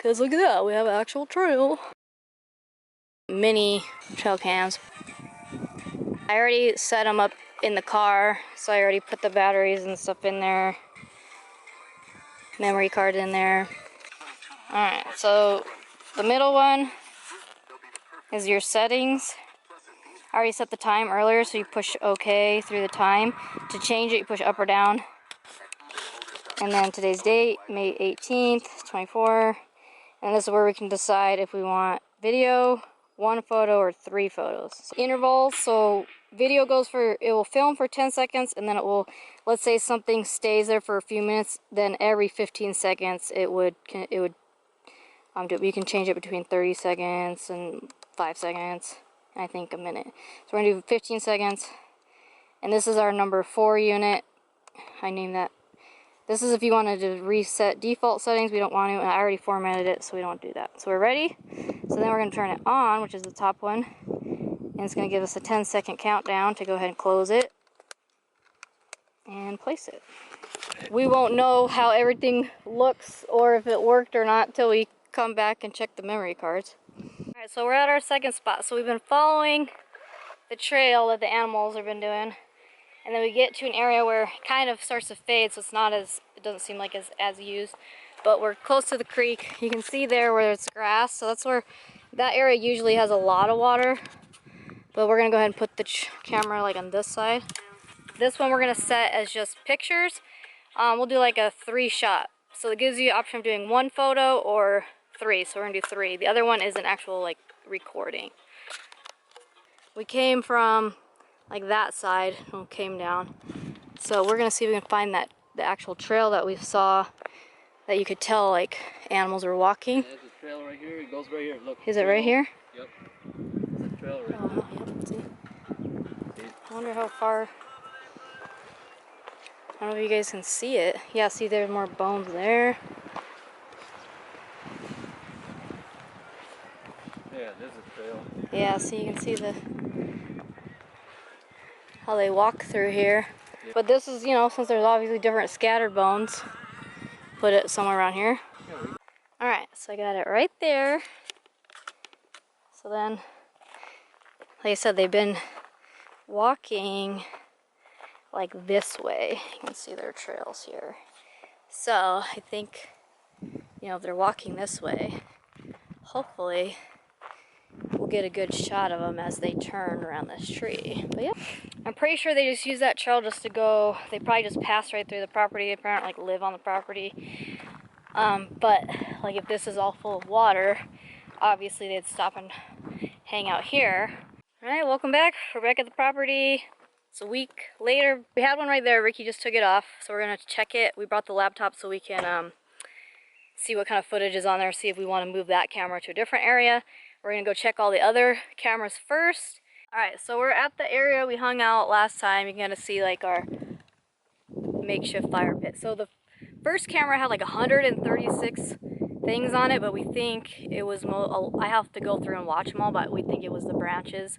Because look at that, we have an actual trail. Mini trail cams. I already set them up in the car, so I already put the batteries and stuff in there. Memory card in there. Alright, so the middle one is your settings. I already set the time earlier, so you push OK through the time. To change it, you push up or down. And then today's date, May 18th, 24. And this is where we can decide if we want video, 1 photo, or 3 photos. So intervals, so video goes for, it will film for 10 seconds, and then it will, let's say something stays there for a few minutes, then every 15 seconds you can change it between 30 seconds and 5 seconds, and I think a minute. So we're gonna do 15 seconds, and this is our number 4 unit. I named that. This is if you wanted to reset default settings. We don't want to, and I already formatted it, so we don't do that. So we're ready. So then we're going to turn it on, which is the top one, and it's going to give us a 10-second countdown to go ahead and close it and place it. We won't know how everything looks or if it worked or not until we come back and check the memory cards. Alright, so we're at our second spot. So we've been following the trail that the animals have been doing. And then we get to an area where it kind of starts to fade, so it's not as, it doesn't seem like as used. But we're close to the creek. You can see there where it's grass, so that's where, that area usually has a lot of water. But we're gonna go ahead and put the camera like on this side. This one we're gonna set as just pictures. We'll do like a 3-shot. So it gives you the option of doing 1 photo or 3, so we're gonna do 3. The other one is an actual like recording. We came from like that side and came down. So we're gonna see if we can find that the actual trail that we saw that you could tell like animals were walking. Yeah, there's a trail right here. It goes right here. Look. Is it right here? Yep. There's a trail right here. Yep, let's see. I wonder how far. I don't know if you guys can see it. Yeah, see there's more bones there. Yeah, there's a trail. Yeah, so you can see how they walk through here. Yeah. But this is, you know, since there's obviously different scattered bones, put it somewhere around here. Yeah. Alright, so I got it right there. So then, like I said, they've been walking like this way. You can see their trails here. So I think, you know, if they're walking this way, hopefully we'll get a good shot of them as they turn around this tree. But yeah, I'm pretty sure they just use that trail just to go, they probably just pass right through the property. They apparently like live on the property. But like if this is all full of water, obviously they'd stop and hang out here. All right, welcome back. We're back at the property. It's a week later. We had one right there. Ricky just took it off, so we're gonna check it. We brought the laptop so we can see what kind of footage is on there, see if we want to move that camera to a different area. We're gonna go check all the other cameras first. All right, so we're at the area we hung out last time. You're gonna see like our makeshift fire pit. So the first camera had like 136 things on it, but we think it was, I have to go through and watch them all, but we think it was the branches.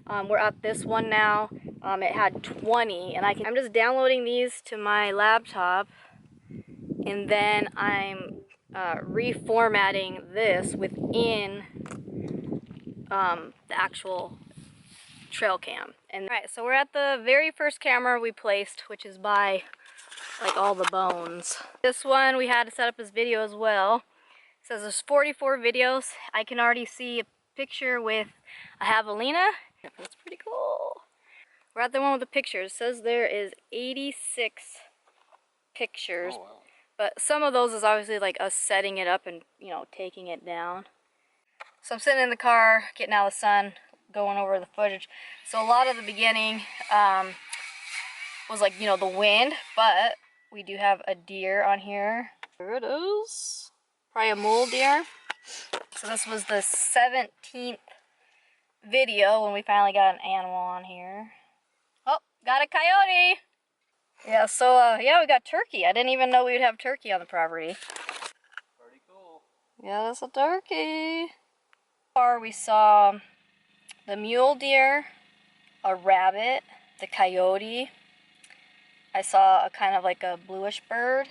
We're at this one now. It had 20, and I'm just downloading these to my laptop, and then I'm reformatting this within the actual trail cam. And all right, so we're at the very first camera we placed, which is by like all the bones. This one we had to set up as video as well. It says there's 44 videos. I can already see a picture with a javelina. That's pretty cool. We're at the one with the pictures. It says there is 86 pictures. Oh, wow. But some of those is obviously like us setting it up and, you know, taking it down. So I'm sitting in the car, getting out of the sun, going over the footage. So a lot of the beginning was like, you know, the wind, but we do have a deer on here. There it is. Probably a mule deer. So this was the 17th video when we finally got an animal on here. Oh, got a coyote. Yeah, so yeah, we got turkey. I didn't even know we would have turkey on the property. Pretty cool. Yeah, that's a turkey. We saw the mule deer, a rabbit, the coyote. I saw a kind of like a bluish bird,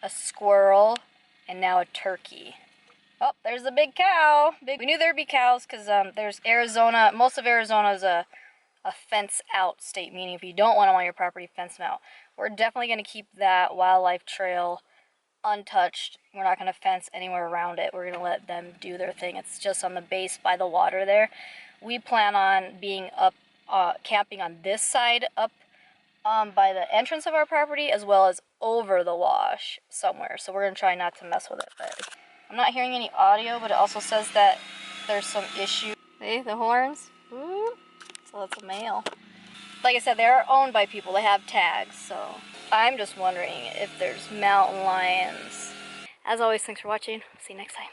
a squirrel, and now a turkey. Oh, there's a big cow. We knew there'd be cows because there's Arizona. Most of Arizona is a fence out state, meaning if you don't want them on your property, fence them out. We're definitely going to keep that wildlife trail untouched. We're not going to fence anywhere around it. We're going to let them do their thing. It's just on the base by the water there. We plan on being up, camping on this side up by the entrance of our property, as well as over the wash somewhere. So we're going to try not to mess with it. But I'm not hearing any audio, but it also says that there's some issue. See the horns? Ooh. So that's a male. Like I said, they are owned by people. They have tags, so I'm just wondering if there's mountain lions. As always, thanks for watching. See you next time.